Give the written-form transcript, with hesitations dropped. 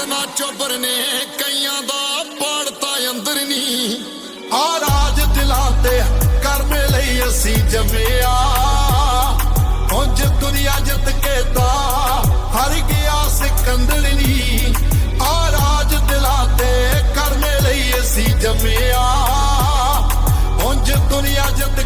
ਨਾ ਚੋਬਰ ਨੇ ਕਈਆਂ ਦਾ ਪਾੜਤਾ ਅੰਦਰ ਨੀ। ਆ ਰਾਜ ਦਿਲਾਂ ਤੇ ਕਰਮੇ ਲਈ ਅਸੀਂ ਜੰਮਿਆ, ਉਂਝ ਦੁਨੀਆ ਜਿੱਤ ਕੇ ਤਾਂ ਹਰ ਗਿਆ ਸਿਕੰਦਰ ਨੀ। ਆ ਰਾਜ ਦਿਲਾਂ ਤੇ ਕਰਮੇ ਲਈ ਅਸੀਂ ਜੰਮਿਆ, ਉਂਝ ਦੁਨੀਆ ਜਿੱਤ